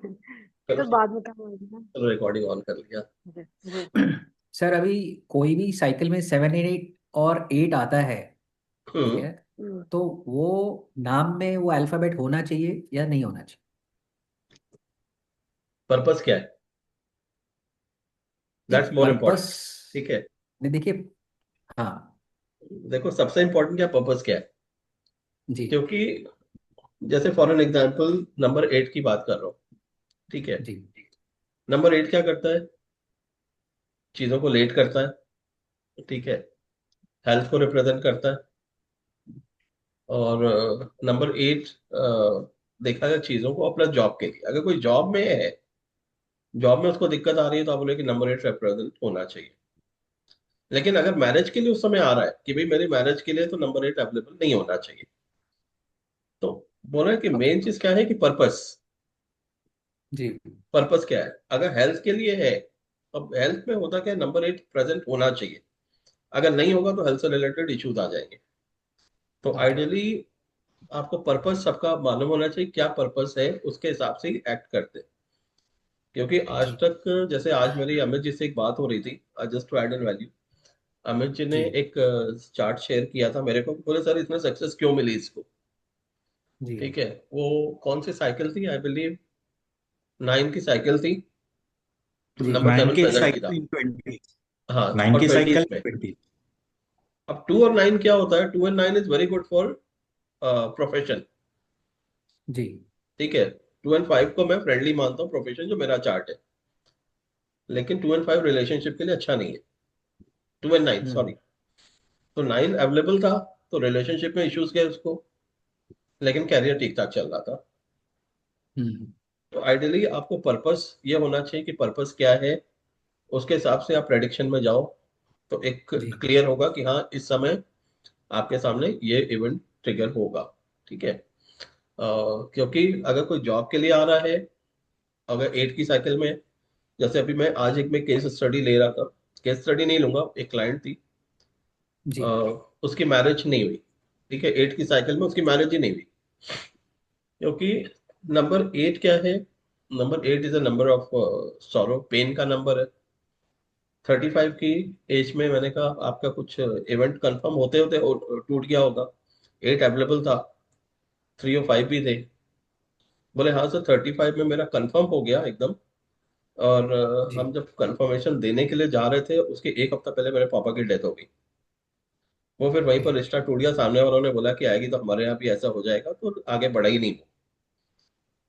ये चलो तो ठीक, बाद में काम आएगी ना। चलो रिकॉर्डिंग ऑन कर लिया। जी जी। सर अभी कोई भी साइकिल में 7 8 आता है, ठीक हम्म। है, तो वो नाम में वो अल्फाबेट होना चाहिए या नहीं होना चाहिए? पर्पस क्या है, नहीं, दैट्स मोर पर्पस, इम्पोर्टेंट। ठीक है, नहीं देखिए, हाँ, देखो सबसे इम्पोर्टेंट क्या पर्पस क्या है, जी क्योंकि जैसे फॉर एन एग्जांपल नंबर 8 की बात कर रहा हूँ। ठीक है, जी नंबर 8 क्या करता है, चीजों को लेट करता है। ठीक है, हेल्थ को रिप्रेजेंट करता है। और नंबर 8 देखा जाए चीजों को अपना जॉब के लिए, अगर कोई जॉब में है, जॉब में उसको दिक्कत आ रही है, तो आप बोले कि नंबर 8 रिप्रेजेंट होना चाहिए। लेकिन अगर मैरिज के लिए उस समय आ रहा है कि भाई मेरी मैरिज के लिए तो नंबर 8 अवेलेबल नहीं होना चाहिए। तो बोल रहे हैं कि ओके मेन चीज क्या है कि पर्पस। जी पर्पस क्या है, अगर हेल्थ के लिए है, अब हेल्थ में होता क्या है, नंबर 8 प्रेजेंट होना चाहिए। अगर नहीं होगा तो हेल्थ से रिलेटेड इश्यूज आ जाएंगे। तो ओके आइडियली आपको पर्पस सबका मालूम होना चाहिए, क्या पर्पस है, उसके हिसाब से एक्ट करते हैं। क्योंकि आज जी तक, जैसे आज मेरी अमित जी से एक बात हो रही थी, just to add an value, Amit ji ने जी एक चार्ट शेयर किया था मेरे को, बोले सर इतना सक्सेस क्यों मिली इसको। जी ठीक है, वो कौन सी साइकिल थी, आई बिलीव 9 की साइकिल थी, जी नंबर नाइन 7 की प्रेजेंट की था। साइकिल इन 20, हाँ, 9 और की 20s साइकिल में। 20। अब 2 और 9 क्या होता है, 2 and 9 is very good for profession. जी ठीक है, 2 एंड 5 को मैं फ्रेंडली मानता हूँ प्रोफेशन, जो मेरा चार्ट है। लेकिन 2 एंड 5 रिलेशनशिप के लिए अच्छा नहीं है, 2 एंड 9 सॉरी। हम्म तो 9 अवेलेबल था, तो रिलेशनशिप में इश्यूज गए उसको, लेकिन कैरियर ठीक ठाक चल रहा था। हम्म तो आइडियली आपको पर्पस ये होना चाहिए कि पर्पस क्या है, उसके हिसाब से आप प्रेडिक्शन में जाओ। तो एक जी क्लियर होगा कि हाँ इस समय आपके सामने ये इवेंट ट्रिगर होगा। ठीक है, क्योंकि अगर कोई जॉब के लिए आ रहा है, अगर 8 की साइकिल में, जैसे अभी मैं आज एक में केस स्टडी ले रहा था, केस स्टडी नहीं लूंगा, एक क्लाइंट थी, जी अ, उसकी मैरिज नहीं हुई। ठीक है, 8 की साइकिल में उसकी मैरिज ही नहीं हुई, क्योंकि नंबर 8 क्या है, number 8 is a number of sorrow, pain का नंबर है। 35 की एज में मैंने कहा आपका कुछ इवेंट कंफर्म होते होते टूट गया होगा। 8 अवेलेबल था, 3 और 5 भी थे। बोले हाँ सर 35 में मेरा कंफर्म हो गया एकदम। और जी हम जब कंफर्मेशन देने के लिए जा रहे थे, उसके एक हफ्ता पहले मेरे पापा की डेथ हो गई। वो फिर वहीं ओके पर रिश्ता टूट गया, सामने वालों ने बोला कि आएगी तो हमारे यहाँ भी ऐसा हो जाएगा, तो आगे बढ़ा ही नहीं वो।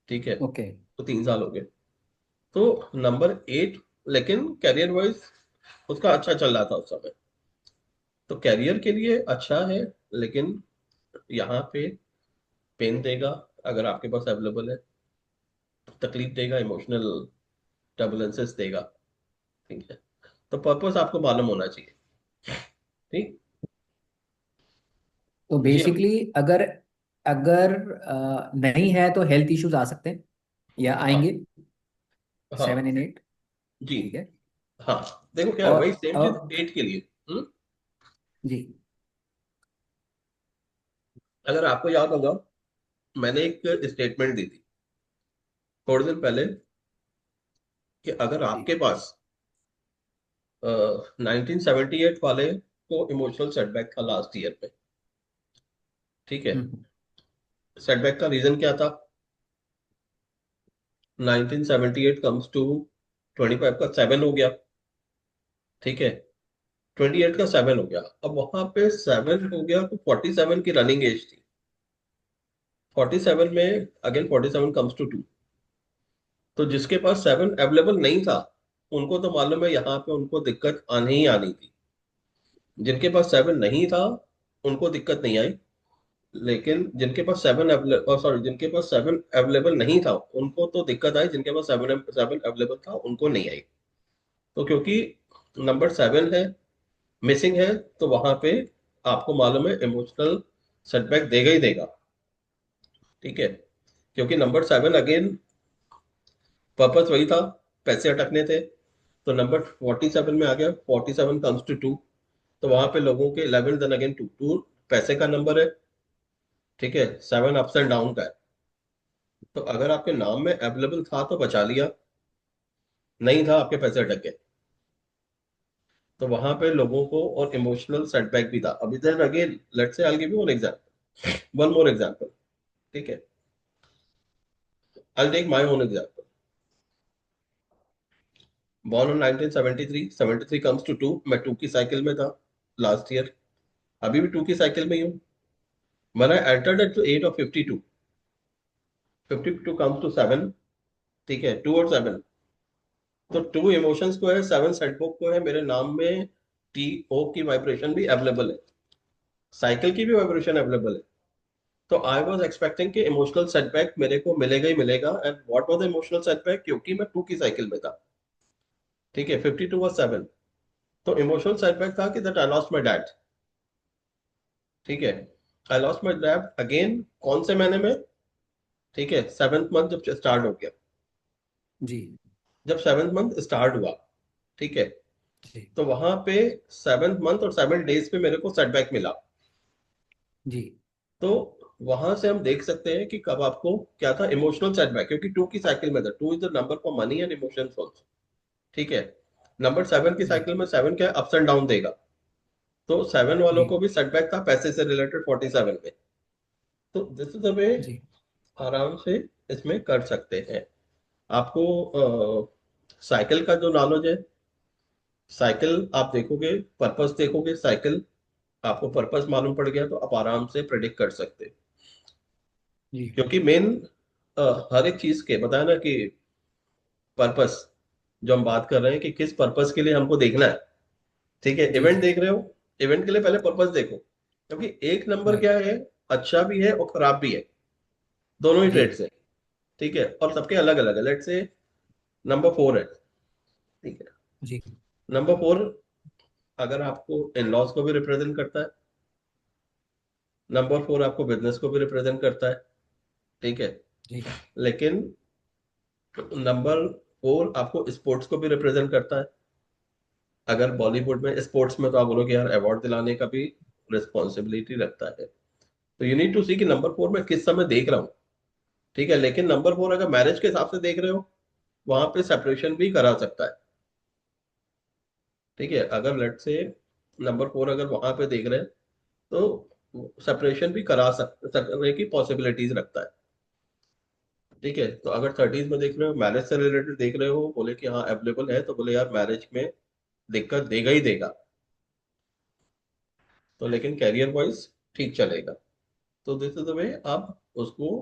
ठीक है, ओके तो 3 साल हो गए। तो नंबर 8, लेकिन करियर वाइज उसका अच्छा चल रहा था उस समय। तो करियर के लिए अच्छा है, लेकिन यहाँ पे पेन देगा अगर आपके पास अवेलेबल है, तकलीफ देगा, इमोशनल टर्बुलेंसेस देगा। ठीक है, तो पर्पस आपको मालूम होना चाहिए। ठीक। तो जी अमित। बेसिकली अगर अगर नहीं है तो हेल्थ इश्यूज आ सकते हैं या हाँ आएंगे, हाँ 7 and 8, जी। ठीक है। हाँ, देखो क्या है, और वही सेम चीज अब 8 के लिए। जी अगर आपको याद होगा, मैंने एक स्टेटमेंट दी थी थोड़े दिन पहले, कि अगर जी आपके पास 1978 वाले को इमोशनल सेटबैक था लास्ट ईयर में। ठीक है, हम्म सेटबैक का रीजन क्या था, 1978 कम्स टू 25 का 7 हो गया। ठीक है, 28 का 7 हो गया, अब वहां पे 7 हो गया तो 47 की रनिंग एज थी। 47 में अगेन 47 कम्स टू 2, तो जिसके पास 7 अवेलेबल नहीं था, उनको तो मालूम है यहाँ पे उनको दिक्कत आनी ही आनी थी। जिनके पास 7 नहीं था, उनको दिक्कत नहीं आई। लेकिन जिनके पास 7 अवेलेबल, सॉरी, जिनके पास 7 अवेलेबल नहीं था, उनको तो दिक्कत आई, जिनके पास 7 अवेलेबल था उनको नहीं आई। तो क्योंकि नंबर 7 है, मिसिंग है, तो वहां पे आपको मालूम है इमोशनल सेटबैक देगा ही देगा। ठीक है, क्योंकि नंबर 7 अगेन पर्पस वही था, पैसे अटकने थे। तो नंबर 47 में आ गया, 47 कम्स टू 2, तो वहां पे लोगों के 11 देन अगेन 2 पैसे का नंबर है। ठीक है, 7 अप्स एंड डाउन का है। तो अगर आपके नाम में अवेलेबल था तो बचा लिया, नहीं था आपके पैसे अटक गए। तो वहां पे लोगों को और इमोशनल सेटबैक भी था। अभी then again let's say I will give you one example, one more example. ठीक है, I take my own example. Born on 1973, 73 comes to 2, मैं 2 की साइकिल में था लास्ट ईयर, अभी भी 2 की साइकिल में ही हूँ। When I entered at the age of 52, 52 comes to 7, ठीक है, 2 और 7, तो 2 इमोशंस को है, 7 सेटबुक को है, मेरे नाम में टी ओ की वाइब्रेशन भी अवेलेबल है, साइकिल की भी वाइब्रेशन अवेलेबल है। तो आई वॉज एक्सपेक्टिंग कि इमोशनल सेटबैक मेरे को मिलेगा ही मिलेगा। And what was the emotional setback, क्योंकि मैं 2 की साइकिल में था, ठीक है, 52 was 7। तो इमोशनल सेटबैक था कि that I lost my dad. ठीक है, I lost my dad again, कौन से महीने में, ठीक है, 7th मंथ जब स्टार्ट हो गया, जी। जब 7th मंथ स्टार्ट हुआ, ठीक है, जी। तो वहां पे 7th मंथ और 7 डेज पे मेरे को सेटबैक मिला। जी। तो वहां से हम देख सकते हैं कि कब आपको क्या था, इमोशनल सेटबैक, क्योंकि 2 की साइकिल में था, 2 is the number for money and emotions also. ठीक है, नंबर 7 की जी। साइकिल में 7 क्या अप्स एंड डाउन देगा। तो 7 वालों जी। को भी सेटबैक था पैसे से रिलेटेड 47 में। तो दिस इज द वे जी। आराम से इसमें कर सकते हैं। आपको साइकिल का जो नॉलेज है, साइकिल आप देखोगे, पर्पस देखोगे, साइकिल आपको पर्पस मालूम पड़ गया तो आप आराम से प्रेडिक्ट कर सकते हैं। जी। क्योंकि मेन हर एक चीज के बताया ना कि पर्पस, जो हम बात कर रहे हैं कि किस पर्पस के लिए हमको देखना है। ठीक है, जी। इवेंट जी। देख रहे हो, इवेंट के लिए पहले पर्पस देखो, क्योंकि एक नंबर राइट। क्या है, अच्छा भी है और खराब भी है, दोनों ही जी। ट्रेड्स है। ठीक है, और सबके अलग अलग है। लेट से नंबर 4 है, ठीक है, जी। नंबर 4 अगर आपको इन लॉज को भी रिप्रेजेंट करता है, नंबर 4 आपको बिजनेस को भी रिप्रेजेंट करता है, ठीक है, जी। लेकिन नंबर 4 आपको स्पोर्ट्स को भी रिप्रेजेंट करता है। अगर बॉलीवुड में स्पोर्ट्स में तो आप बोलोगे यार अवार्ड दिलाने का भी रिस्पॉन्सिबिलिटी रखता है। तो यू नीड टू सी कि नंबर 4 में किस समय देख रहा हूँ। ठीक है, लेकिन नंबर 4 अगर मैरिज के हिसाब से देख रहे हो, वहां पे सेपरेशन भी करा सकता है। ठीक है, अगर लेट से नंबर 4 अगर वहां पे देख रहे हैं तो सेपरेशन भी करने की पॉसिबिलिटीज रखता है। ठीक है, तो अगर 30s में देख रहे हो, मैरिज से रिलेटेड देख रहे हो, बोले कि हाँ अवेलेबल है, तो बोले यार मैरिज में दिक्कत देगा ही देगा, तो लेकिन कैरियर वाइज ठीक चलेगा। तो दिस इज द वे आप उसको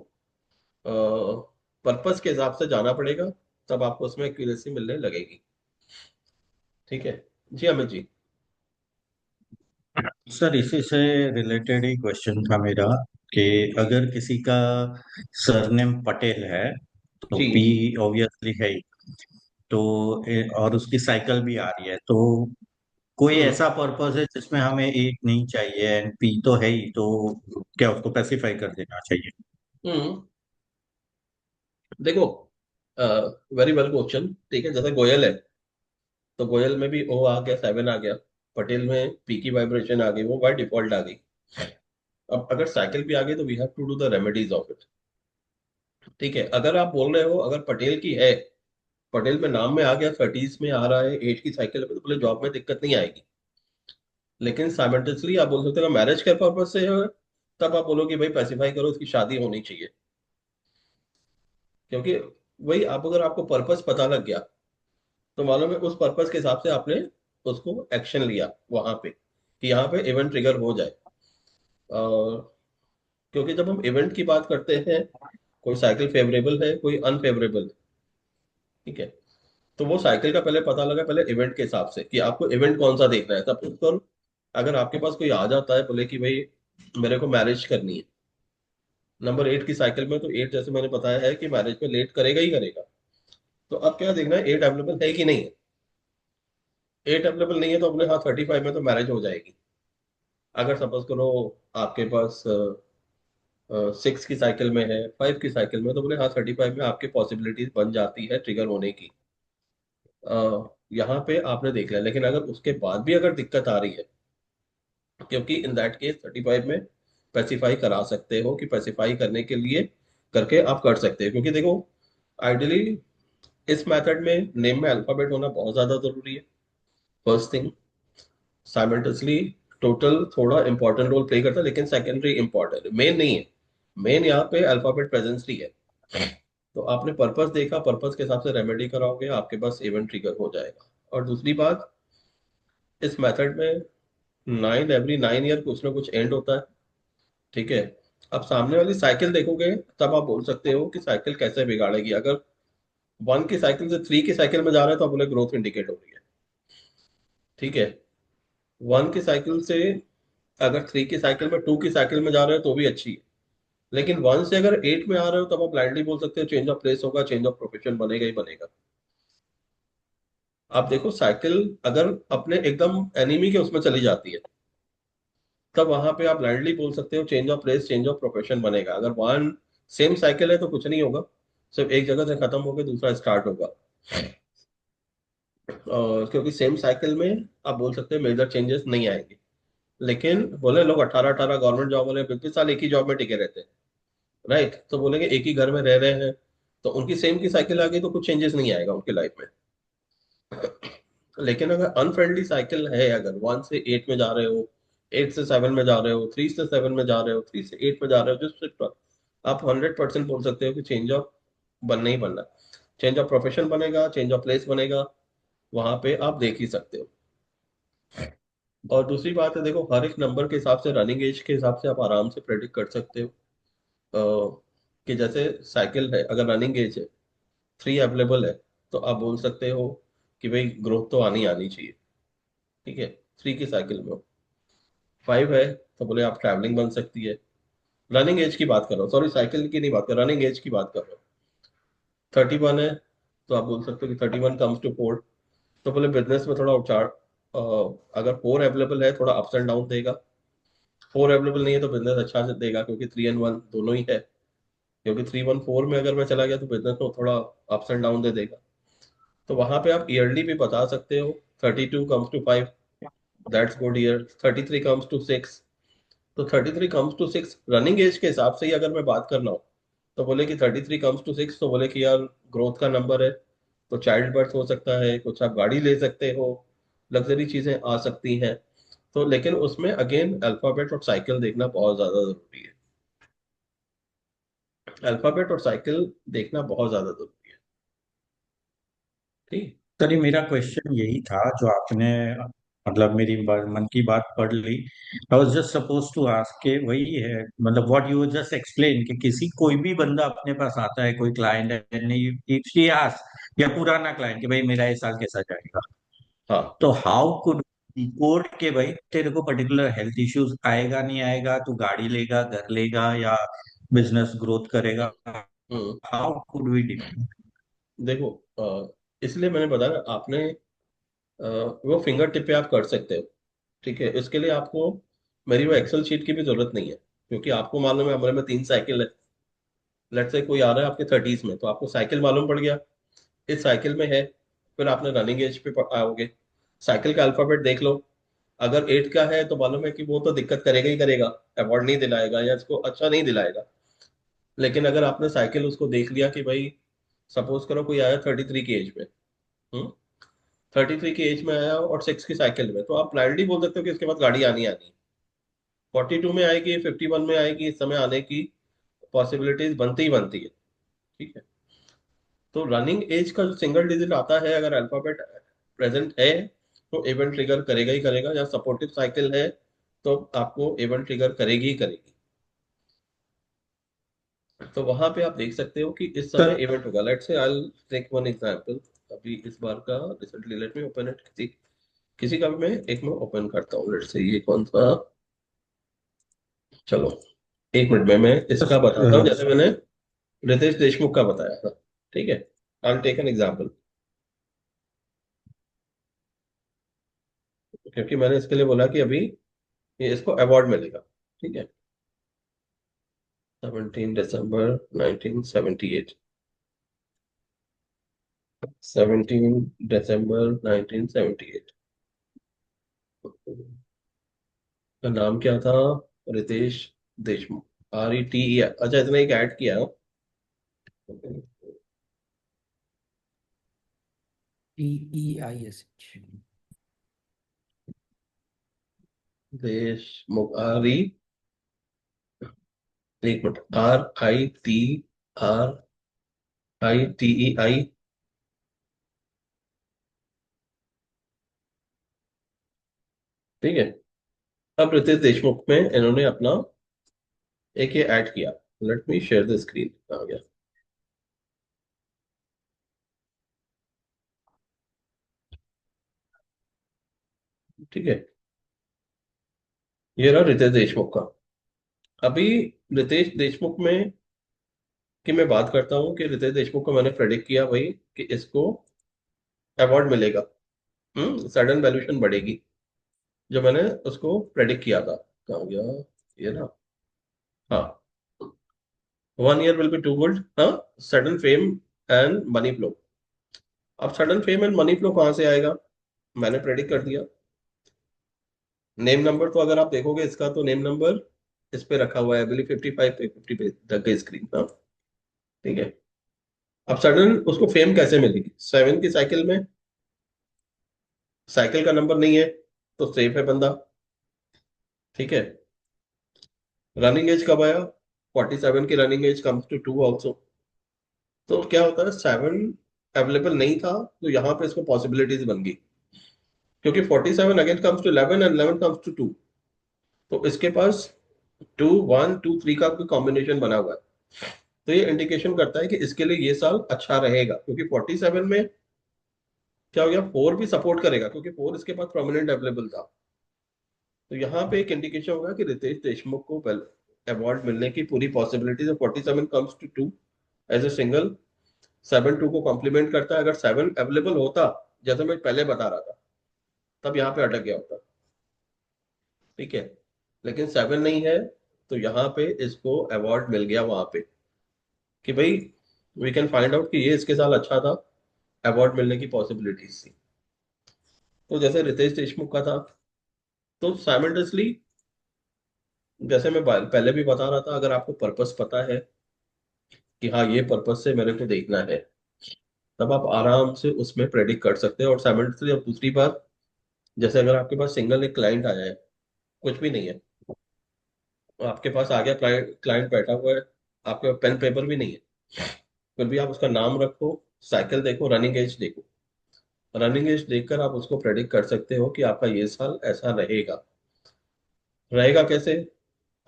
पर्पस के हिसाब से जाना पड़ेगा, तब आपको उसमें एक्यूरेसी मिलने लगेगी। ठीक है, जी अमित जी। सर इसी से रिलेटेड ही क्वेश्चन था मेरा कि अगर किसी का सरनेम पटेल है तो जी। पी ऑब्वियसली है ही, तो और उसकी साइकिल भी आ रही है, तो कोई हम्म। ऐसा पर्पस है जिसमें हमें एट नहीं चाहिए एंड पी तो है ही, तो क्या उसको स्पेसिफाई कर देना चाहिए? हम्म। देखो, वेरी वेल क्वेश्चन। ठीक है, जैसे गोयल है, तो गोयल में भी ओ आ गया, 7 आ गया, पटेल में पी की वाइब्रेशन आ गई, वो बाय डिफॉल्ट आ गई। अब अगर साइकिल भी आ गई तो we have to do the remedies of it. ठीक है, अगर आप बोल रहे हो अगर पटेल की है, पटेल में नाम में आ गया, 30s में आ रहा है, एज की साइकिल में, तो बोले जॉब में दिक्कत नहीं आएगी। लेकिन साइमल्टेनियसली आप बोल सकते हो मैरिज के पर्पज से है, तब आप बोलो कि भाई स्पेसिफाई करो इसकी शादी होनी चाहिए। क्योंकि वही आप, अगर आपको पर्पस पता लग गया तो मालूम है उस पर्पस के हिसाब से आपने उसको एक्शन लिया वहां पे कि यहाँ पे इवेंट ट्रिगर हो जाए। क्योंकि जब हम इवेंट की बात करते हैं, कोई साइकिल फेवरेबल है, कोई अनफेवरेबल है। ठीक है, तो वो साइकिल का पहले पता लगा, पहले इवेंट के हिसाब से कि आपको इवेंट कौन सा देखना है, तब पर अगर आपके पास कोई आ जाता है बोले कि भाई मेरे को मैरिज करनी है नंबर 8 की साइकिल में, तो 8 जैसे मैंने बताया है कि मैरिज में लेट करेगा ही करेगा। तो अब क्या देखना है, 8 अवेलेबल है कि नहीं है। 8 अवेलेबल नहीं है तो अपने हाँ 35 में तो मैरिज हो जाएगी। अगर सपोज करो आपके पास 6 की साइकिल में है, 5 की साइकिल में, तो बोले हाँ 35 में आपकी पॉसिबिलिटीज बन जाती है ट्रिगर होने की। यहाँ पे आपने देख लिया, लेकिन अगर उसके बाद भी अगर दिक्कत आ रही है, क्योंकि इन दैट केस 35 में स्पेसिफाई करा सकते हो कि स्पेसिफाई करने के लिए करके आप कर सकते हैं, क्योंकि देखो आइडियली इस मेथड में नेम में अल्फाबेट होना बहुत ज्यादा जरूरी है, फर्स्ट थिंग। साइमल्टेनियसली टोटल थोड़ा इंपॉर्टेंट रोल प्ले करता है, लेकिन सेकेंडरी इंपॉर्टेंट, मेन नहीं है। मेन यहाँ पे अल्फाबेट प्रेजेंस ही है। तो आपने पर्पस देखा, पर्पस के हिसाब से रेमेडी कराओगे, आपके पास इवेंट ट्रिगर हो जाएगा। और दूसरी बात, इस मेथड में 9 एवरी 9 ईयर कुछ ना कुछ एंड होता है, ठीक है। अब सामने वाली साइकिल देखोगे, तब आप बोल सकते हो कि साइकिल कैसे बिगाड़ेगी। अगर 1 की साइकिल से 3 की साइकिल में जा रहे हैं तो आप बोले ग्रोथ इंडिकेट हो रही है, ठीक है। 1 की साइकिल से अगर 3 की साइकिल में 2 की साइकिल में जा रहे हो तो भी अच्छी है। लेकिन 1 से अगर 8 में आ रहे हो तब आप ब्लाइंडली बोल सकते हो चेंज ऑफ प्लेस होगा, चेंज ऑफ प्रोफेशन बनेगा ही बनेगा। आप देखो साइकिल अगर अपने एकदम एनिमी के उसमें चली जाती है, तब वहां पे आप ब्लाइंडली बोल सकते हो change of place, change of profession बनेगा। अगर वन सेम साइकिल है तो कुछ नहीं होगा, सिर्फ एक जगह से खत्म होकर दूसरा स्टार्ट होगा। क्योंकि सेम साइकिल में आप बोल सकते हो मेजर चेंजेस नहीं आएंगे। लेकिन बोले लोग 18-18 गवर्नमेंट जॉब वाले 25 साल एक ही जॉब में टिके रहते हैं, राइट। तो बोलेंगे एक ही घर में रह रहे हैं, तो उनकी सेम की साइकिल आ गई तो कुछ चेंजेस नहीं आएगा उनकी लाइफ में। लेकिन अगर अनफ्रेंडली साइकिल है, अगर 1 से 8 में जा रहे हो, 8 से 7 में जा रहे हो, 3 से 7 में जा रहे हो, 3 से 8 में जा रहे हो, जिस पर आप 100% बोल सकते हो कि चेंज ऑफ बनना ही बनना। चेंज ऑफ प्रोफेशन बनेगा, चेंज ऑफ प्लेस बनेगा, वहां पे आप देख ही सकते हो। और दूसरी बात है, देखो हर एक नंबर के हिसाब से, रनिंग एज के हिसाब से आप आराम से प्रेडिक्ट कर सकते हो। कि जैसे साइकिल है, अगर रनिंग एज है 3 अवेलेबल है, तो आप बोल सकते हो कि भाई ग्रोथ तो आनी आनी चाहिए, ठीक है। 3 की साइकिल में हो, 5 है तो बोले आप ट्रैवलिंग बन सकती है। रनिंग एज की बात कर रहा हूँ, सॉरी साइकिल की नहीं बात कर, रनिंग एज की बात कर रहा हूँ। 31 है तो आप बोल सकते हो कि 31 कम्स टू 4, तो बोले बिजनेस में थोड़ा उछाड़, अगर 4 अवेलेबल है थोड़ा अप्स एंड डाउन देगा। 4 अवेलेबल नहीं है तो बिजनेस अच्छा से देगा, क्योंकि 3 और 1 दोनों ही है। क्योंकि 3-1-4 में अगर मैं चला गया तो बिजनेस में थोड़ा अप्स एंड डाउन दे देगा। तो वहां पे आप ईयरली भी बता सकते हो। 32 comes to 5, that's good year. 33 comes to 6, तो 33 कम्स टू 6 रनिंग एज के हिसाब से ही अगर मैं बात करना हो, तो बोले कि 33 कम्स टू 6, तो बोले कि यार ग्रोथ का नंबर है, तो चाइल्ड बर्थ हो सकता है, कुछ आप गाड़ी ले सकते हो, लग्जरी चीजें आ सकती हैं। तो लेकिन उसमें अगेन अल्फाबेट और साइकिल देखना बहुत ज्यादा जरूरी है। अल्फाबेट और साइकिल देखना बहुत ज्यादा जरूरी है, ठीक। सर ये मेरा क्वेश्चन यही था जो आपने मतलब मेरी मन की बात पढ़ ली। I was just suppose to ask के वही है, मतलब व्हाट यू जस्ट एक्सप्लेन कि किसी कोई भी बंदा अपने पास आता है, कोई क्लाइंट है, नहीं इफ शी आस्क या पुराना क्लाइंट कि भाई मेरा ये साल कैसा जाएगा, हाँ। तो हाउ कुड डिकोड के भाई तेरे को पर्टिकुलर हेल्थ इश्यूज आएगा नहीं आएगा, तू गाड़ी लेगा, घर लेगा या बिजनेस ग्रोथ करेगा, hmm. How could we decode? देखो इसलिए मैंने बताया आपने, वो फिंगर टिप पे आप कर सकते हो, ठीक है। इसके लिए आपको मेरी वो एक्सेल शीट की भी जरूरत नहीं है, क्योंकि आपको मालूम है हमारे में 3 साइकिल है। लेट्स से कोई आ रहा है आपके 30s में, तो आपको साइकिल मालूम पड़ गया, इस साइकिल में है। फिर आपने रनिंग एज पे आओगे, साइकिल का अल्फाबेट देख लो। अगर 8 का है तो मालूम है कि वो तो दिक्कत करेगा ही करेगा, अवार्ड नहीं दिलाएगा या इसको अच्छा नहीं दिलाएगा। लेकिन अगर आपने साइकिल उसको देख लिया कि भाई, सपोज करो कोई आया 33 की एज में, 33 की एज में आया और 6 की साइकिल में, तो आप ब्लाइंडली बोल सकते हो कि इसके बाद गाड़ी आनी आनी है। 42 में आएगी, 51 में आएगी, इस समय आने की पॉसिबिलिटीज बनती ही बनती है, ठीक है। तो रनिंग एज का जो सिंगल डिजिट आता है, अगर अल्फाबेट प्रेजेंट है तो इवेंट ट्रिगर करेगा ही करेगा, या सपोर्टिव साइकिल है तो आपको इवेंट ट्रिगर करेगी ही करेगी। तो वहां पे आप देख सकते हो कि इस समय सर इवेंट होगा। Let's say I take one example. अभी इस बार का recently, let me open it, किसी किसी का भी मैं एक में ओपन करता हूँ। लेट्स से ये कौन सा, चलो 1 मिनट में मैं इसका बताता हूँ, जैसे मैंने रितेश देशमुख का बताया था, ठीक है। आई टेक एन एग्जांपल, क्योंकि मैंने इसके लिए बोला कि अभी ये इसको अवार्ड मिलेगा, ठीक है। 17 दिसंबर 1978, 17 दिसंबर 1978, का नाम क्या था? रितेश देशमुख, RETE, अच्छा इसने एक ऐड किया PEISH। देशमुख, एक मिनट, RITRITEI। ठीक है। अब रितेश देशमुख में इन्होंने अपना एक ये ऐड किया। Let me share the screen. आ गया। ठीक है, ये रहा रितेश देशमुख का। अभी रितेश देशमुख में की मैं बात करता हूँ कि रितेश देशमुख को मैंने प्रेडिक्ट किया भाई कि इसको अवार्ड मिलेगा। सडन वैल्यूएशन बढ़ेगी, जो मैंने उसको प्रेडिक्ट किया था। कहाँ गया ये ना? हाँ, 1 year will be too good. हाँ, sudden fame and money flow. अब sudden fame and money flow कहाँ से आएगा? मैंने प्रेडिक्ट कर दिया। नेम नंबर तो अगर आप देखोगे इसका, तो नेम नंबर इस पे रखा हुआ है, बिली 55 पे 50 पे तक स्क्रीन। हाँ, ठीक है। अब सडन उसको फेम कैसे मिलेगी? 7 की साइकिल में साइकिल का नंबर नहीं है, तो सेफ है बंदा। ठीक है। रनिंग एज कब आया? 47 की running age comes to 2 also. तो क्या होता है, 7 अवेलेबल नहीं था, तो यहाँ पे इसको पॉसिबिलिटीज बन गई, क्योंकि 47 again comes to 11 and 11 comes to 2। तो इसके पास 2 1 2 3 का कोई कॉम्बिनेशन बना हुआ है। तो ये इंडिकेशन करता है कि इसके लिए ये साल अच्छा रहेगा, क्योंकि 47 में क्या हो गया, 4 भी सपोर्ट करेगा, क्योंकि 4 इसके पास प्रोमिनेंट अवेलेबल था। तो यहाँ पे एक इंडिकेशन होगा कि रितेश देशमुख को अवार्ड मिलने की पूरी पॉसिबिलिटी है। 47 comes to 2 as a single, 7 2 को कॉम्प्लीमेंट करता है। अगर 7 अवेलेबल होता, जैसे मैं पहले बता रहा था, तब यहाँ पे अटक गया होता। ठीक है। लेकिन 7 नहीं है, तो यहाँ पे इसको अवार्ड मिल गया वहां पे कि भाई वी कैन फाइंड आउट कि ये इसके साथ अच्छा था, अवार्ड मिलने की पॉसिबिलिटीज थी। तो जैसे रितेश देशमुख का था, तो साइमल्टेनियसली, जैसे मैं पहले भी बता रहा था, अगर आपको पर्पस पता है कि हाँ ये पर्पस से मेरे को देखना है, तब आप आराम से उसमें प्रेडिक्ट कर सकते हैं। और साइमल्टेनियसली अब दूसरी बात, जैसे अगर आपके पास सिंगल एक क्लाइंट आया है, कुछ भी नहीं है, आपके पास आ गया क्लाइंट, क्लाइंट बैठा हुआ है, आपके पास पेन पेपर भी नहीं है, फिर भी आप उसका नाम रखो, साइकिल देखो, रनिंग एज देखो। रनिंग एज देखकर आप उसको प्रेडिक्ट कर सकते हो कि आपका ये साल ऐसा रहेगा। रहेगा कैसे?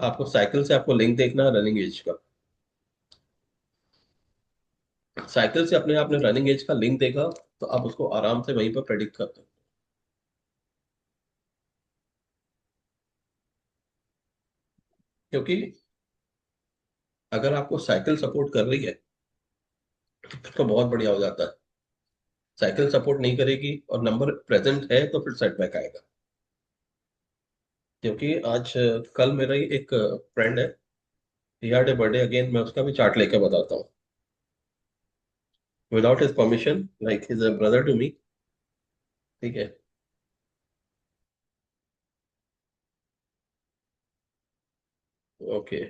आपको साइकिल से आपको लिंक देखना है रनिंग एज का। साइकिल से अपने आपने रनिंग एज का लिंक देखा, तो आप उसको आराम से वहीं पर प्रेडिक्ट करते हो। क्योंकि अगर आपको साइकिल सपोर्ट कर रही है, तो बहुत बढ़िया हो जाता है। साइकिल सपोर्ट नहीं करेगी और नंबर प्रेजेंट है, तो फिर सेटबैक आएगा। क्योंकि आज कल मेरा ही एक फ्रेंड है, ही हैड ए बर्थडे अगेन, मैं उसका भी चार्ट लेके बताता हूँ, without his permission, like his brother to me. ठीक है। ओके।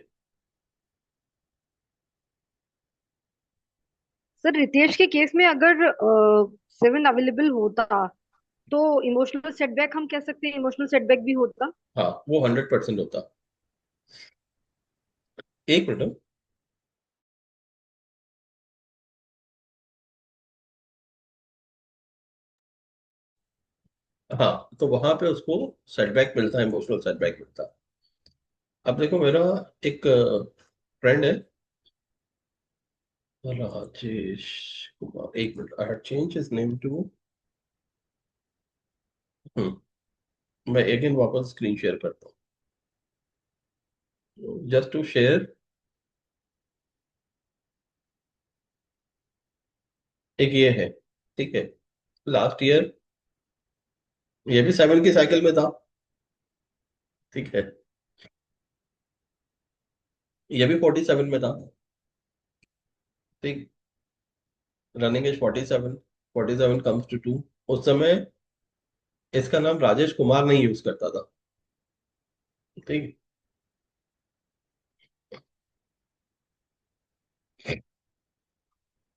सर रितेश के केस में अगर 7 अवेलेबल होता तो इमोशनल सेटबैक हम कह सकते हैं, इमोशनल सेटबैक भी होता। हाँ, वो 100% होता। एक मिनट। हाँ, तो वहां पे उसको सेटबैक मिलता है, इमोशनल सेटबैक मिलता है। अब देखो, मेरा एक फ्रेंड है, राजेश कुमार। एक minute, I had change his name to, मैं अगेन वापस स्क्रीन शेयर करता हूँ, जस्ट टू शेयर। एक ये है, ठीक है, लास्ट ईयर ये भी 7 की साइकिल में था। ठीक है। ये भी 47 में था। ठीक। Running age 47, 47 comes to 2। उस समय इसका नाम राजेश कुमार नहीं यूज करता था। ठीक।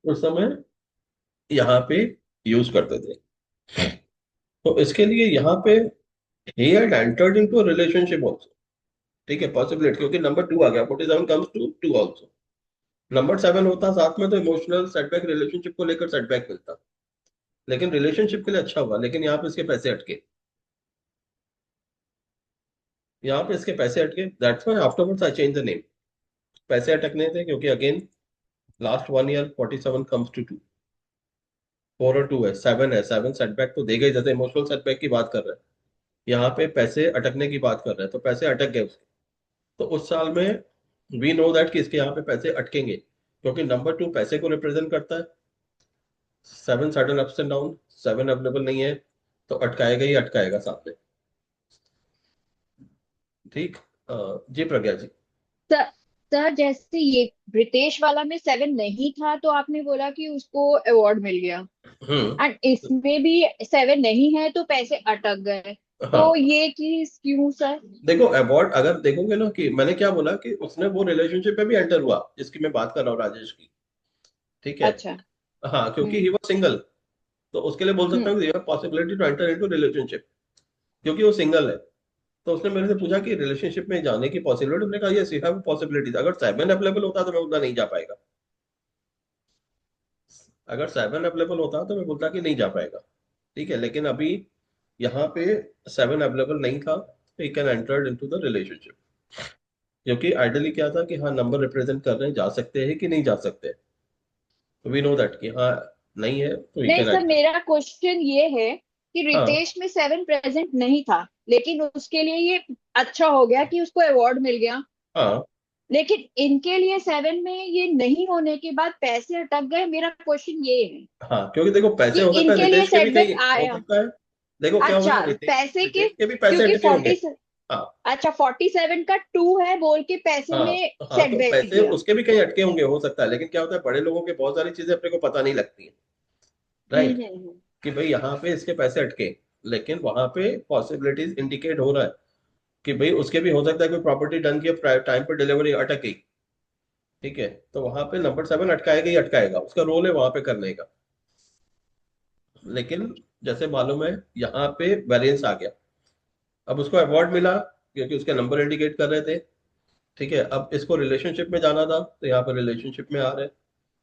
उस समय यहाँ पे यूज करते थे। तो इसके लिए यहाँ पे he had entered into a relationship also, ठीक है, पॉसिबिलिटी, क्योंकि नंबर टू आ गया, 47 comes to two also. Number seven होता साथ में तो इमोशनल सेटबैक, रिलेशनशिप को लेकर सेटबैक मिलता, लेकिन रिलेशनशिप के लिए अच्छा हुआ, लेकिन यहाँ पे इसके पैसे अटके, यहाँ पे इसके पैसे अटके, that's why afterwards I change the name. पैसे अटकने थे क्योंकि again last 1 year 47 comes to two, 4 और 2 है, 7 है, 7 सेटबैक तो देगा ही, जैसे इमोशनल सेटबैक की बात कर रहे हैं, यहाँ पे पैसे अटकने की बात कर रहे हैं, तो पैसे अटक गए उसके। तो उस साल में वी नो दैट कि इसके यहाँ पे पैसे अटकेंगे, क्योंकि नंबर टू पैसे को रिप्रेजेंट करता है। 7 sudden ups and down, 7 available नहीं है, तो अटकाएगा ही अटकाएगा सामने। ठीक। जी प्रज्ञा जी। सर सर, जैसे ये ब्रिटिश वाला में 7 नहीं था तो आपने बोला कि उसको अवार्ड मिल गया, हम्म। एंड इसमें भी 7 नहीं है तो पैसे अटक गए, तो हाँ, ये चीज क्यों सर? देखो अवार्ड अगर देखोगे ना, कि मैंने क्या बोला कि उसने वो रिलेशनशिप में भी एंटर हुआ जिसकी मैं बात कर रहा हूँ, राजेश की। ठीक है। अच्छा। हाँ, क्योंकि हम्म। ही वाज सिंगल, तो उसके लिए बोल सकता हम्म। हूँ कि possibility to enter into relationship, क्योंकि वो सिंगल है। तो उसने मेरे से पूछा कि रिलेशनशिप में जाने की पॉसिबिलिटी, मैंने कहा यस यू हैव पॉसिबिलिटीज। अगर 7 अवेलेबल होता तो मैं उतना नहीं जा पाएगा, अगर 7 अवेलेबल होता तो मैं बोलता कि नहीं जा पाएगा। ठीक है, लेकिन अभी यहाँ पे 7 अवेलेबल नहीं था, तो he can entered into the relationship, क्योंकि आइडियली क्या था कि हाँ नंबर रिप्रेजेंट कर रहे हैं, जा सकते हैं कि नहीं जा सकते, तो वी नो दैट कि हाँ नहीं है, तो ही नहीं कैन सर, एंटर। मेरा क्वेश्चन ये है कि हाँ। रितेश में 7 प्रेजेंट नहीं था, लेकिन उसके लिए ये अच्छा हो गया कि उसको अवार्ड मिल गया, हाँ। लेकिन इनके लिए 7 में ये नहीं होने के बाद पैसे अटक गए। मेरा क्वेश्चन ये है हाँ, क्योंकि देखो कि पैसे हो सकता है इनके लिए रितेश के भी कहीं सेटबैक हो आया। सकता है। देखो क्या होगा अच्छा, ना, रितेश पैसे के, रितेश के भी पैसे क्योंकि अटके होंगे। हाँ। अच्छा 47 का 2 है बोल के पैसे हाँ। में हाँ, तो सेटबैक पैसे दिया। उसके भी कहीं अटके होंगे, हो सकता है, लेकिन क्या होता है बड़े लोगों के बहुत सारी चीजें अपने को पता नहीं लगती है, राइट, हम्म। कि भाई यहाँ पे इसके पैसे अटके, लेकिन वहां पे पॉसिबिलिटीज इंडिकेट हो रहा है कि भाई उसके भी हो सकता है कोई प्रॉपर्टी डन की टाइम पे डिलीवरी अटक गई। ठीक है, तो वहां पे नंबर 7 अटकाएगा ही अटकाएगा, उसका रोल है वहां पे करने का। लेकिन जैसे मालूम है यहाँ पे वेरिएंस आ गया, अब उसको अवार्ड मिला क्योंकि उसके नंबर इंडिकेट कर रहे थे। ठीक है, अब इसको रिलेशनशिप में जाना था, तो यहाँ पर रिलेशनशिप में आ रहे हैं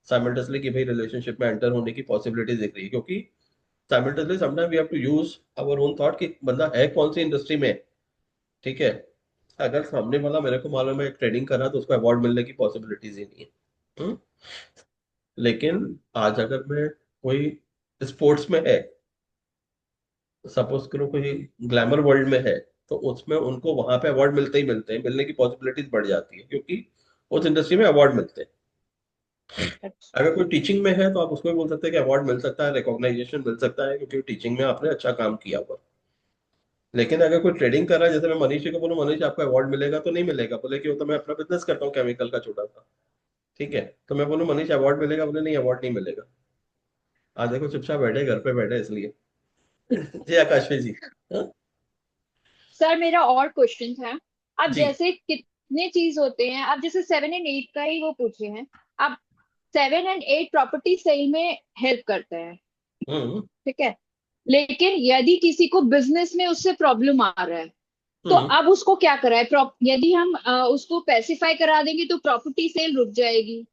साइमल्टेनियसली कि भाई रिलेशनशिप में एंटर होने की पॉसिबिलिटी दिख रही है, क्योंकि simultaneously sometime we have to use our own thought कि बंदा है कौन सी इंडस्ट्री में। ठीक है, अगर सामने वाला मेरे को मालूम है ट्रेडिंग कर रहा है तो उसको अवार्ड मिलने की पॉसिबिलिटीज ही नहीं है। हम्म? लेकिन आज अगर मैं कोई स्पोर्ट्स में है, सपोज करो कोई ग्लैमर वर्ल्ड में है, तो उसमें उनको वहां पे अवार्ड मिलते ही मिलते हैं, मिलने की पॉसिबिलिटीज बढ़ जाती है, क्योंकि उस इंडस्ट्री में अवार्ड मिलते हैं। अच्छा। अगर कोई टीचिंग में है तो आप उसको भी बोल सकते हैं कि अवार्ड मिल सकता है, रिकॉग्नाइजेशन मिल सकता है, क्योंकि टीचिंग में आपने अच्छा काम किया हुआ। लेकिन अगर कोई ट्रेडिंग कर रहा है, जैसे मैं मनीष जी को बोलूँ मनीष आपको अवार्ड मिलेगा, तो नहीं मिलेगा, बोले कि वो तो मैं अपना बिजनेस करता हूँ केमिकल का छोटा सा। ठीक है, तो मैं बोलूँ मनीष अवार्ड मिलेगा, बोले नहीं अवार्ड नहीं मिलेगा। आज देखो चुपचाप बैठे घर पे बैठे इसलिए। जी आकाशवी जी। हाँ? सर मेरा और क्वेश्चन था, अब जी। जैसे कितने चीज होते हैं, आप जैसे 7 एंड 8 का ही वो पूछे हैं, अब 7 एंड 8 प्रॉपर्टी सेल में हेल्प करते हैं, हम्म। ठीक है, लेकिन यदि किसी को बिजनेस में उससे प्रॉब्लम आ रहा है तो हम्म। अब उसको क्या कराए? यदि हम उसको पैसिफाई करा देंगे तो प्रॉपर्टी सेल रुक जाएगी,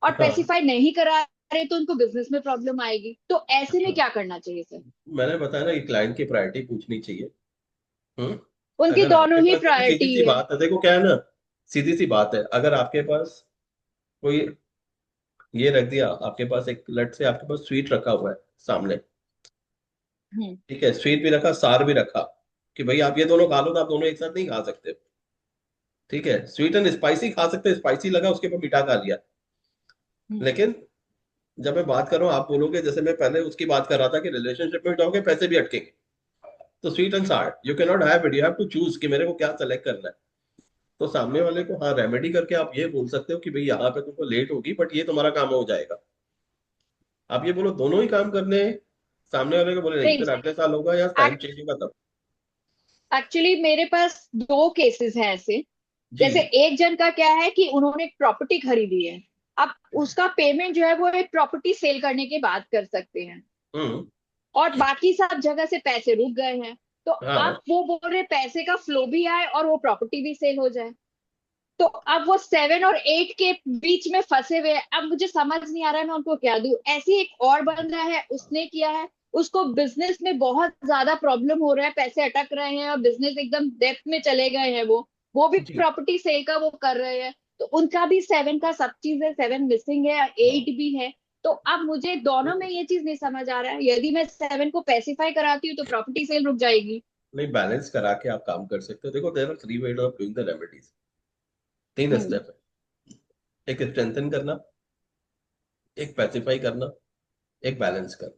और हाँ। पैसिफाई नहीं करा रहे तो उनको बिजनेस में प्रॉब्लम आएगी, तो ऐसे में क्या करना चाहिए सर? मैंने बताया ना कि क्लाइंट की प्रायोरिटी पूछनी चाहिए। हम्म। उनकी अगर दोनों आपके ही पास देखो सीधी प्रायोरिटी सी है। बात है, देखो क्या है ना, सीधी सी बात है, अगर आपके पास कोई ये रख दिया, आपके पास एक लट से आपके पास स्वीट रखा हुआ है सामने। हम्म। ठीक है, स्वीट भी रखा, सार भी रखा, कि भाई आप ये दोनों खा लो, तो आप दोनों एक साथ नहीं खा सकते। ठीक है, स्वीट एंड स्पाइसी खा सकते, स्पाइसी लगा उसके ऊपर मीठा खा लिया। हम्म। लेकिन जब मैं बात कर रहा हूँ, आप बोलोगे जैसे मैं पहले उसकी बात कर रहा था कि रिलेशनशिप में जाओगे पैसे भी अटकेंगे, तो sweet and sour you can not have it, you have to choose कि मेरे को क्या सेलेक्ट करना है। तो सामने वाले को हाँ रेमेडी करके आप ये बोल सकते हो कि भाई यहाँ पे तुमको लेट होगी, बट ये तुम्हारा काम हो जाएगा। आप ये बोलो दोनों ही काम करने हैं, सामने वाले को बोले नहीं नहीं, फिर अगले साल होगा या टाइम चेंज होगा तब। एक्चुअली मेरे पास दो केसेस हैं ऐसे। जी। जैसे एक जन का क्या है कि उन्होंने एक प्रॉपर्टी खरीदी है, अब उसका पेमेंट जो है वो एक प्रॉपर्टी सेल करने के बाद कर सकते हैं, हम्म। और बाकी सब जगह से पैसे रुक गए हैं। तो हाँ अब वो बोल रहे पैसे का फ्लो भी आए और वो प्रॉपर्टी भी सेल हो जाए। तो अब वो 7 और 8 के बीच में फंसे हुए हैं। अब मुझे समझ नहीं आ रहा है मैं उनको क्या दूं। ऐसे ही एक और बंदा है, उसने किया है, उसको बिजनेस में बहुत ज्यादा प्रॉब्लम हो रहा है, पैसे अटक रहे हैं और बिजनेस एकदम डेप्थ में चले गए हैं। वो भी जी। प्रॉपर्टी सेल का वो कर रहे हैं। तो उनका भी 7 का सब चीज है, 7 मिसिंग है, 8 भी है। तो अब मुझे दोनों में ये चीज नहीं समझ आ रहा है, यदि मैं 7 को पेसिफाई कराती हूँ तो प्रॉपर्टी सेल रुक जाएगी। नहीं, बैलेंस करा के आप काम कर सकते हो। देखो, there are 3 ways of doing the remedies. 3 hmm. Step है। एक स्ट्रेंथन करना, एक पैसिफाई करना, एक बैलेंस करना।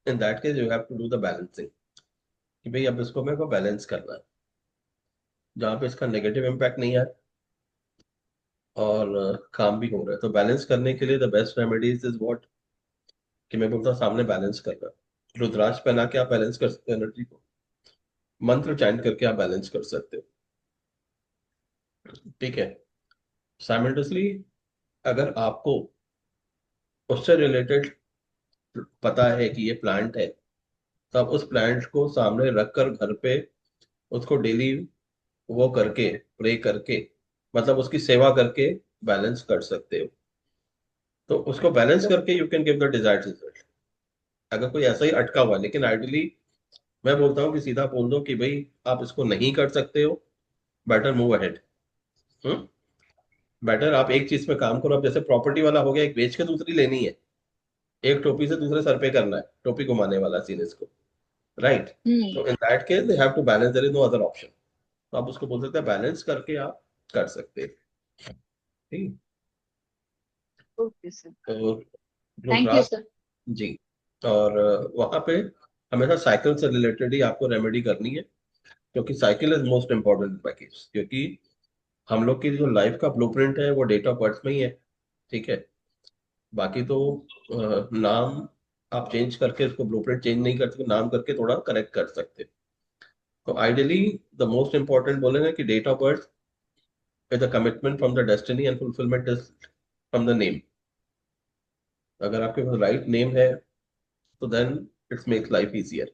In that case you have to do the balancing, कि भाई अब इसको मेरे को बैलेंस करना है, जहाँ पे इसका नेगेटिव इम्पैक्ट नहीं है और काम भी हो रहा है। तो बैलेंस करने के लिए the best remedies is what, कि मैं बोलता हूँ सामने बैलेंस करना। रुद्राक्ष पहना के आप बैलेंस कर सकते हो एनर्जी को, मंत्र चैंट करके आप बैलेंस कर सकते हो। ठीक है। साइमल्टेनियसली अगर आपको उससे रिलेटेड पता है कि ये प्लांट है, तो आप उस प्लांट को सामने रखकर घर पे उसको डेली वो करके, प्रे करके, मतलब उसकी सेवा करके बैलेंस कर सकते हो। तो उसको बैलेंस करके you can give the desired result. अगर कोई ऐसा ही अटका हुआ है, लेकिन आइडियली मैं बोलता हूँ कि सीधा बोल दो कि भाई आप इसको नहीं कर सकते हो, बेटर मूव अहेड। हम्म। बेटर आप एक चीज में काम करो। अब जैसे प्रॉपर्टी वाला हो गया, एक बेच के दूसरी लेनी है, एक टोपी से दूसरे सर पे करना है, टोपी घुमाने वाला सीन इसको, राइट। हम्म। तो in that case they have to balance, there is no other option. तो आप उसको बोल सकते हैं बैलेंस करके आप कर सकते हैं। ठीक। Okay sir. तो थैंक यू रुद्राक्ष। सर। जी। और वहां पे हमेशा साइकिल से रिलेटेड ही आपको रेमेडी करनी है, क्योंकि cycle is most important package. क्योंकि हम लोग की जो लाइफ का ब्लूप्रिंट है वो डेट ऑफ बर्थ में ही है। ठीक है। बाकी तो नाम आप चेंज करके उसको ब्लूप्रिंट चेंज नहीं कर सकते, नाम करके थोड़ा करेक्ट कर सकते हो। तो आइडियली द मोस्ट इंपॉर्टेंट बोलेंगे कि date of birth is a commitment from the destiny and fulfilment is from the name. अगर आपके पास राइट नेम है तो then it's makes life easier.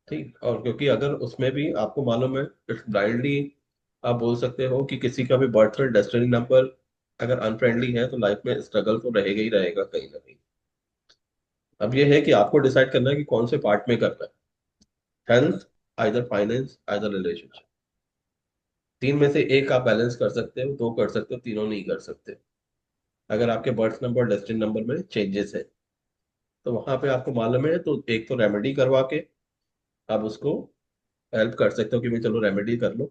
ठीक। और क्योंकि अगर उसमें भी आपको मालूम है, इट्स ब्लाइंडली आप बोल सकते हो कि किसी का भी बर्थ और डेस्टिनी नंबर अगर अनफ्रेंडली है तो लाइफ में स्ट्रगल तो रहेगा ही रहेगा कहीं ना कहीं। अब ये है कि आपको डिसाइड करना है कि कौन से पार्ट में करना है, health, either finance, either relationship. 3 में से एक आप बैलेंस कर सकते हो, 2 कर सकते हो, तीनों नहीं कर सकते। अगर आपके बर्थ नंबर डेस्टिनी नंबर में चेंजेस है तो वहां पे आपको मालूम है, तो एक तो रेमेडी करवा के आप उसको हेल्प कर सकते हो कि भाई चलो रेमेडी कर लो,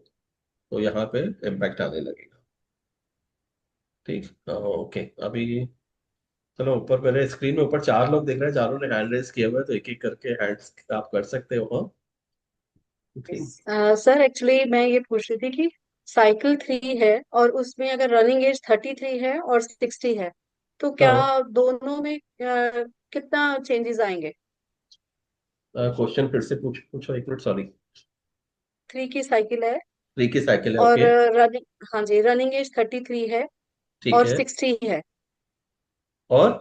तो यहाँ पे इम्पैक्ट आने लगेगा। ठीक। ओके। अभी चलो, ऊपर मेरे स्क्रीन में ऊपर 4 लोग दिख रहे हैं, चारों ने हैंड रेस किए हुए हैं, तो एक एक करके हैंड्स आप कर सकते हो। हाँ। ठीक। सर एक्चुअली मैं ये पूछ रही थी कि साइकिल 3 है और उसमें अगर रनिंग एज 33 है और 60 है, तो क्या हाँ। दोनों में कितना चेंजेस आएंगे? क्वेश्चन फिर से पूछो एक मिनट, सॉरी। 3 की साइकिल है 3 की साइकिल है, और ओके। रनिंग, हाँ जी, रनिंग एज 33 है ठीक और है। 60 है। और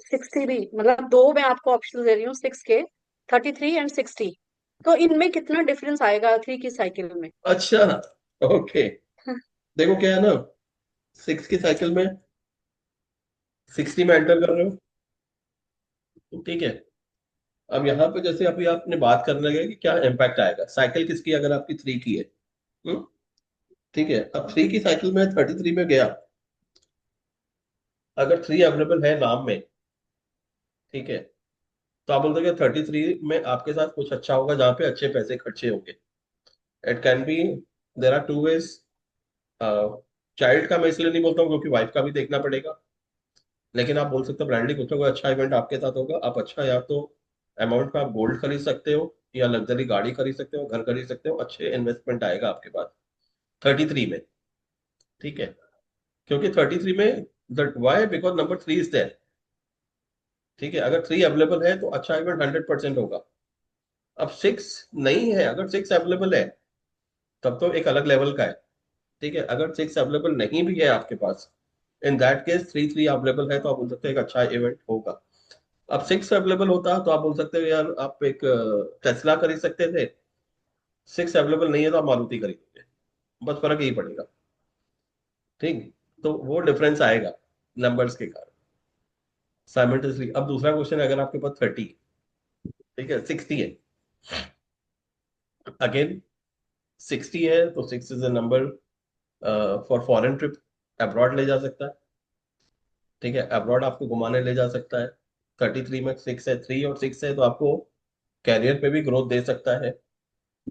60 भी, मतलब दो मैं आपको ऑप्शन दे रही हूँ, 6 के, 33 एंड 60। तो इनमें कितना डिफरेंस आएगा 3 की साइकिल में? अच्छा, ओके। देखो क्या है ना, 6 की साइकिल में 60 में एंटर कर रहे हो, ठीक है। अब यहाँ पे जैसे अभी आपने बात करने लगे कि क्या इम्पैक्ट आएगा, साइकिल किसकी, अगर आपकी 3 की है। हम्म। ठीक है। अब 3 की साइकिल में 33 में गया, अगर 3 अवेलेबल है नाम में, ठीक है, तो आप बोलते हैं कि 33 में आपके साथ कुछ अच्छा होगा, जहाँ पे अच्छे पैसे खर्चे होंगे। It can be, there are 2 ways. Child का मैं इसलिए नहीं बोलता हूँ क्योंकि वाइफ का भी देखना पड़ेगा, लेकिन आप बोल सकते हो ब्रांडली कुछ ना कुछ अच्छा इवेंट आपके साथ होगा। आप अच्छा, या तो अमाउंट में आप गोल्ड खरीद सकते हो, या लग्जरी गाड़ी खरीद सकते हो, घर खरीद सकते हो, अच्छे इन्वेस्टमेंट आएगा आपके पास 33 में। ठीक है। क्योंकि 33 में, that why, because number 3 is there. ठीक है। अगर 3 अवेलेबल है तो अच्छा इवेंट 100% होगा। अब 6 नहीं है, अगर 6 अवेलेबल है तब तो एक अलग लेवल का है। ठीक है। अगर 6 अवेलेबल नहीं भी है आपके पास, इन दैट केस 3 अवेलेबल है तो आप बोल सकते हैं एक अच्छा इवेंट होगा। अब 6 अवेलेबल होता तो आप बोल सकते हो यार आप एक टेस्ला खरीद सकते थे, 6 अवेलेबल नहीं है तो आप मारुति खरीदोगे, बस फर्क यही पड़ेगा। ठीक, तो वो डिफरेंस आएगा नंबर्स के कारण साइमल्टेनियसली। अब दूसरा क्वेश्चन, अगर आपके पास 30, ठीक है, 60 है, अगेन 60 है तो 6 is a number for foreign trip, abroad ले जा सकता है। ठीक है, अब्रॉड आपको घुमाने ले जा सकता है। 33 में 6 है, 3 और 6 है तो आपको कैरियर पे भी ग्रोथ दे सकता है।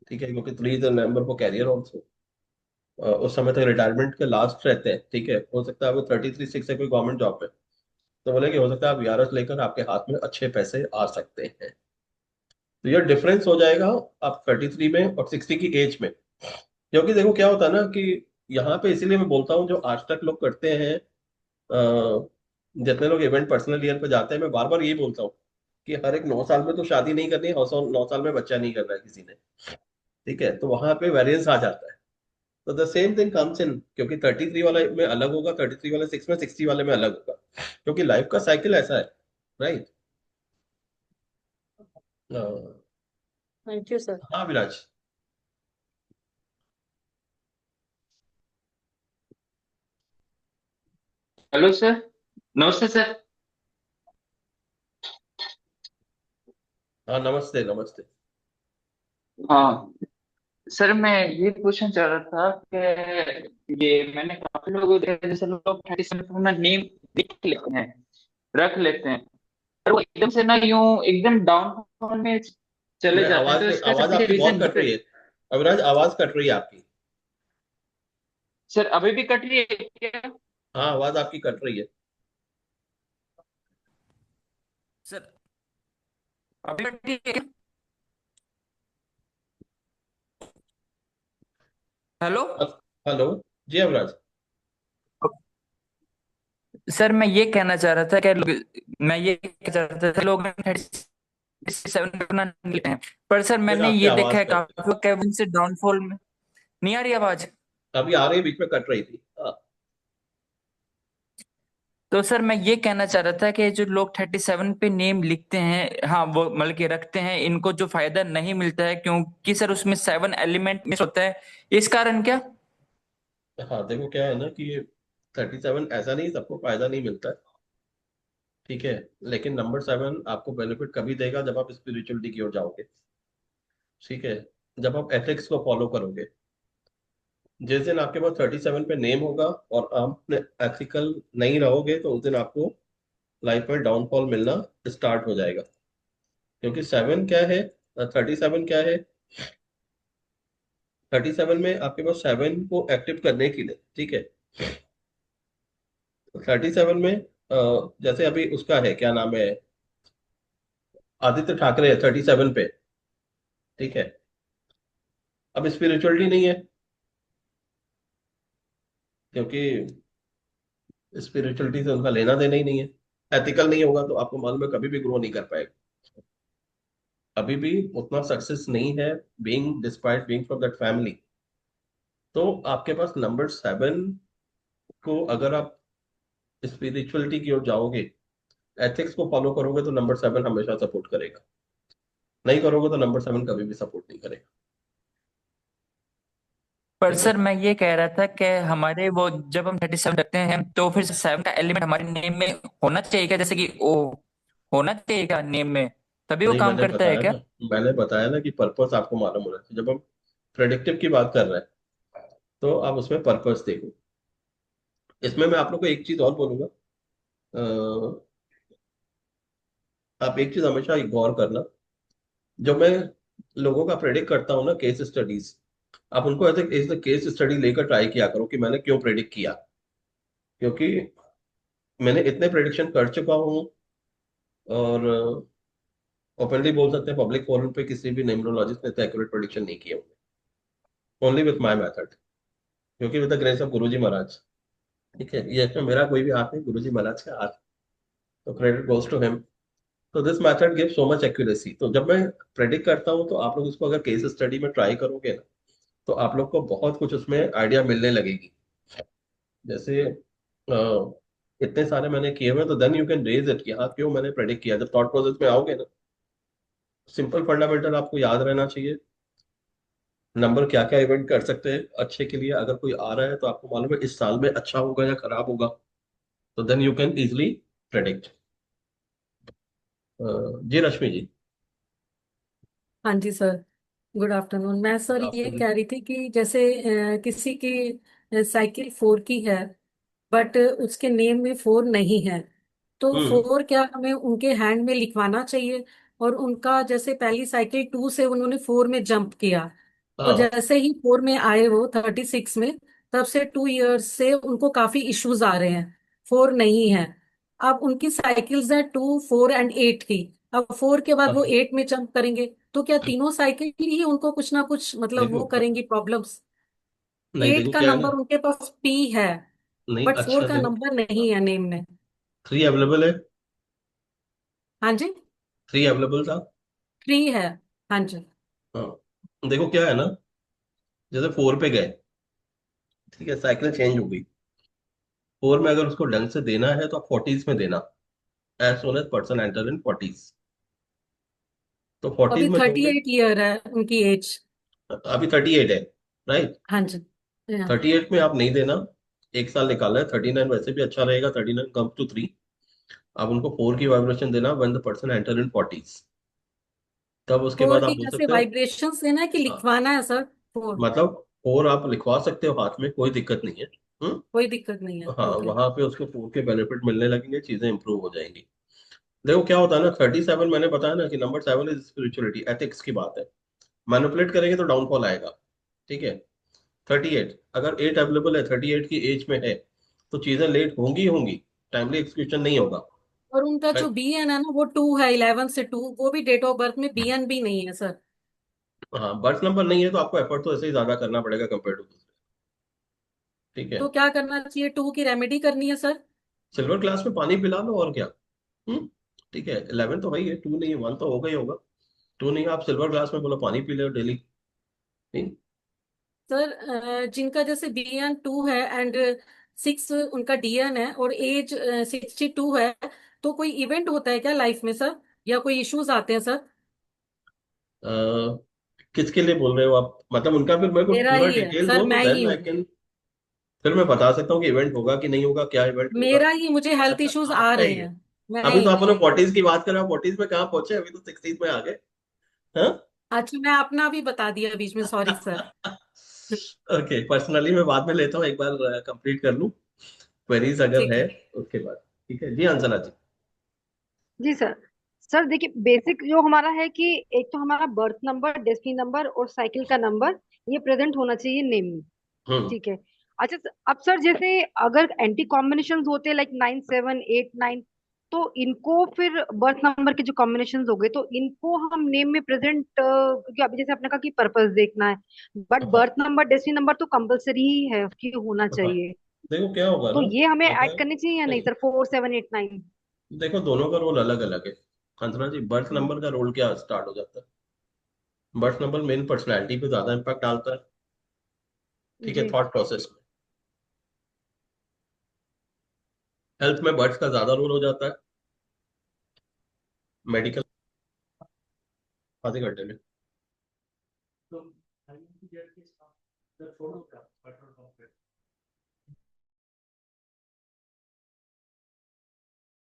ठीक है, क्योंकि 3 is a number for career also. उस समय तक रिटायरमेंट के लास्ट रहते हैं। ठीक है, हो सकता है वो 33 6 है कोई गवर्नमेंट जॉब पे, तो बोले कि हो सकता है आप वीआरएस लेकर आपके हाथ में अच्छे पैसे आ सकते हैं। तो ये डिफरेंस हो जाएगा आप 33 में और 60 की एज में। क्योंकि देखो क्या होता है ना कि यहाँ पे इसीलिए मैं बोलता हूँ जो आज तक लोग करते हैं, जितने लोग इवेंट पर्सनल ईयर पे जाते हैं, मैं बार बार यही बोलता हूँ कि हर एक 9 साल में तो शादी नहीं करनी है, 9 साल में बच्चा नहीं करना है किसी ने। ठीक है, तो वहां पे वेरिएंस आ जाता है। तो the same thing comes in, क्योंकि 33 वाले में अलग होगा, 33 वाले 6 में, 60 वाले में अलग होगा, क्योंकि लाइफ का साइकिल ऐसा है। राइट। Thank you sir. हाँ विराज। Hello sir. नमस्ते सर। हाँ नमस्ते नमस्ते। हाँ सर, मैं ये पूछना चाह रहा था कि ये मैंने काफी लोगों को देखा है, जैसे लोग 37 अपना नेम लिख लेते हैं, रख लेते हैं, और वो एकदम से ना यूं एकदम डाउन में चले मैं जाते हैं, आवाज तो नहीं, इसका सर आवाज कुछ आपकी बहुत रीजन कट रही बताइए। है। अविराज आवाज कट रही है आपकी। सर अभी भी कट रही है क्या? हाँ आवाज आपकी कट रही है। सर अभी कट रही है क्या? हेलो। हेलो। जी अविराज। सर मैं ये कहना चाह रहा था कि मैं ये कहना चाह रहा था लोग 37 अपना लेते हैं, पर सर फिर मैंने आपकी ये देखा आवाज है कट रही काफी केविन से डाउनफॉल में। नहीं आ रही आवाज? है। अभी आ रही है, बीच में कट रही थी। हाँ। तो सर मैं ये कहना चाह रहा था कि जो लोग 37 पे नेम लिखते हैं, हाँ वो मतलब के रखते हैं, इनको जो फायदा नहीं मिलता है क्योंकि सर उसमें 7 एलिमेंट मिस होता है, इस कारण क्या? हाँ देखो क्या है ना कि 37 ऐसा नहीं सबको फायदा नहीं मिलता है। ठीक है, लेकिन नंबर 7 आपको बेनिफिट कभी देगा जब आप स्पिरिचुअलिटी की ओर जाओगे। ठीक है, जब आप एथिक्स को फॉलो करोगे। जिस दिन आपके पास 37 पे नेम होगा और आप एथिकल नहीं रहोगे तो उस दिन आपको लाइफ में डाउनफॉल मिलना स्टार्ट हो जाएगा। क्योंकि 7 क्या है, 37 क्या है, 37 में आपके पास 7 को एक्टिव करने के लिए, ठीक है, 37 में जैसे अभी उसका है क्या नाम है, आदित्य ठाकरे है 37 पे। ठीक है, अब स्पिरिचुअलिटी नहीं है, क्योंकि स्पिरिचुअलिटी से उनका लेना देना ही नहीं है। एथिकल नहीं होगा तो आपको मालूम है कभी भी ग्रो नहीं कर पाएगा, अभी भी उतना सक्सेस नहीं है, being despite being from that family. तो आपके पास नंबर 7 को अगर आप स्पिरिचुअलिटी की ओर जाओगे, एथिक्स को फॉलो करोगे तो नंबर 7 हमेशा सपोर्ट करेगा। नहीं करोगे तो नंबर 7 कभी भी सपोर्ट नहीं करेगा। पर ठीक है। सर मैं ये कह रहा था कि हमारे वो जब हम 37 रखते हैं तो फिर 7 का एलिमेंट हमारे नेम में होना चाहिए क्या, जैसे कि ओ होना चाहिए क्या नेम में, तभी वो नहीं, काम मैंने करता है बताया क्या? ना, मैंने बताया ना कि पर्पस आपको मालूम होना चाहिए। जब हम प्रेडिक्टिव की बात कर रहे हैं तो आप उसमें पर्पस देखो। इसमें मैं आप लोग को एक चीज और बोलूंगा, आप एक चीज हमेशा गौर करना, जब मैं लोगों का प्रेडिक्ट करता हूँ ना केस स्टडीज, आप उनको ऐसे ऐसे केस स्टडी लेकर ट्राई किया करो कि मैंने क्यों प्रेडिक्ट किया। क्योंकि मैंने इतने प्रेडिक्शन कर चुका हूँ, और ओपनली बोल सकते हैं पब्लिक फोरम पे किसी भी न्यूमरोलॉजिस्ट ने एक्यूरेट प्रेडिक्शन नहीं किया, ओनली विथ माय मेथड, क्योंकि विद द ग्रेस ऑफ गुरुजी महाराज। ठीक है, ये इसमें मेरा कोई भी हाथ नहीं, गुरुजी महाराज का हाथ, तो क्रेडिट गोज टू हिम। तो this method give so much accuracy. तो जब मैं प्रेडिक्ट करता हूँ तो आप लोग इसको अगर केस स्टडी में ट्राई करोगे ना, तो आप लोग को बहुत कुछ उसमें आइडिया मिलने लगेगी। जैसे इतने सारे मैंने किए हुए, तो then you can raise it कि हाँ क्यों मैंने प्रेडिक्ट किया। जब थॉट प्रोसेस में आओगे ना, सिंपल फंडामेंटल आपको याद रहना चाहिए। नंबर क्या क्या इवेंट कर सकते हैं अच्छे के लिए, अगर कोई आ रहा है तो आपको मालूम है इस साल में अच्छा होगा या खराब होगा, तो then you can easily predict. जी रश्मि जी। हाँ जी सर, गुड आफ्टरनून। मैं गुड सर ये आफ्टरनून। कह रही थी कि जैसे किसी की साइकिल 4 की है, बट उसके नेम में 4 नहीं है, तो हम्म। 4 क्या हमें उनके हैंड में लिखवाना चाहिए? और उनका जैसे पहली साइकिल 2 से उन्होंने 4 में जंप किया, और हाँ। जैसे ही 4 में आए वो 36 में, तब से 2 इयर्स से उनको काफी इश्यूज आ रहे हैं, 4 नहीं है। अब उनकी साइकिल्स है 2, 4 एंड 8 की। अब 4 के बाद वो हाँ। 8 में जंप करेंगे, तो क्या तीनों साइकिल ही उनको कुछ ना कुछ मतलब देखो वो करेंगी प्रॉब्लम्स? नहीं, 8 देखो का क्या है ना। नंबर उनके पास पी है, नहीं, बट 4 अच्छा का देखो, नंबर नहीं है नेम में। 3 अवेलेबल है। हाँ जी, 3 अवेलेबल था। 3 है। हाँ जी। हाँ, देखो क्या है ना, जैसे 4 पे गए, ठीक है, साइकिल चेंज हो गई। 4 में अगर उसको ढंग से देना है तो आप 40s में देना, as soon as person enter in 40s। तो 40s अभी में थर्टी दोगे। एट ईयर है उनकी एज। अभी 38 है, राइट। हाँ जी। हाँ। 38 में आप नहीं देना, एक साल निकाला है। 39 वैसे भी अच्छा रहेगा, 39 कम्स टू 3। आप उनको 4 की वाइब्रेशन देना when the person enter in 40s। तब उसके 4 बाद की आप बोल कैसे सकते हो। वाइब्रेशंस देना है कि हाँ, लिखवाना है सर? 4 मतलब 4 आप लिखवा सकते हो हाथ में, कोई दिक्कत नहीं है। हम्म। कोई दिक्कत नहीं है, हाँ, ओके। वहां पे उसको 4 के बेनिफिट मिलने लगेंगे, चीजें इंप्रूव हो जाएंगी। देखो क्या होता है ना, 37 मैंने बताया ना कि नंबर 7 इज स्पिरिचुअलिटी, एथिक्स की बात है। मैनिपुलेट करेंगे तो डाउनफॉल आएगा, ठीक है। 38, अगर 8 अवेलेबल है, 38 की एज में है, तो चीजें लेट होंगी ही होंगी, टाइमली एक्सक्यूशन नहीं होगा। और उनका जो right? बीएन है ना वो 2 है, 11 से 2, वो भी डेट ऑफ बर्थ में बीएन भी नहीं है सर। हाँ, बर्थ नंबर नहीं है तो आपको एफर्ट तो ऐसे ही ज्यादा करना पड़ेगा कंपेयर टू दूसरे, ठीक है। तो क्या करना चाहिए? 2 की रेमेडी करनी है सर? सिल्वर क्लास में पानी पिला लो और क्या। हम्म। ठीक है, 11 तो वही है, 2 नहीं है, 1 तो होगा ही होगा। 2 नहीं है, आप सिल्वर ग्लास में बोलो पानी पी लो डेली। नहीं। सर जिनका जैसे बीएन 2 है एंड 6 उनका डीएन है और एज 62 है, तो कोई इवेंट होता है क्या लाइफ में सर, या कोई इश्यूज आते हैं सर? अ, किसके लिए बोल रहे हो आप, मतलब उनका फिर मेरे को मेरा पूरा ही है डिटेल सर, दो तो मैं ही देन आई हूँ। कैन, फिर मैं बता सकता हूँ कि इवेंट होगा कि नहीं होगा, क्या इवेंट होगा। मेरा ही, मुझे हेल्थ अच्छा, इश्यूज आ आपका रहे ही है। हैं। मैं अभी तो ही। आपने 40s की बात करा, 40s में कहाँ पहुंचे, अभी तो 60s में आ गए। हाँ। अच्छा, मैं अपना भी बता दिया बीच में, सॉरी सर। ओके, पर्सनली मैं बाद में लेता हूँ, एक बार कंप्लीट कर लूँ क्वेरीज अगर ठीक है है। उसके बाद। ठीक है जी, अंजना जी। जी सर। सर देखिए, बेसिक जो हमारा है कि एक तो हमारा बर्थ नंबर, डेस्टिनी नंबर और साइकिल का नंबर, ये प्रेजेंट होना चाहिए नेम में। हम्म। ठीक है। अच्छा अब सर जैसे अगर एंटी कॉम्बिनेशन होते लाइक 9, 7, 8, 9, तो इनको फिर बर्थ नंबर के जो कॉम्बिनेशन हो गए तो इनको हम नेम में प्रेजेंट, क्योंकि अभी जैसे आपने कहा कि पर्पस देखना है, बट हाँ। बर्थ नंबर डेस्टिनी नंबर तो कंपलसरी ही है कि होना हाँ, चाहिए। देखो क्या होगा तो ना, ये हमें ऐड अगर, करनी चाहिए या नहीं नहीं, सर, 4, 7, 8, 9? देखो दोनों का रोल अलग अलग है। अंजना जी, बर्थ नंबर का रोल क्या स्टार्ट हो जाता है। बर्थ नंबर मेन पर्सनैलिटी पे ज्यादा इम्पैक्ट डालता है, ठीक है, जी। थॉट प्रोसेस में। हेल्थ में बर्थ का ज्यादा रोल हो जाता है, मेडिकल आधे घंटे में।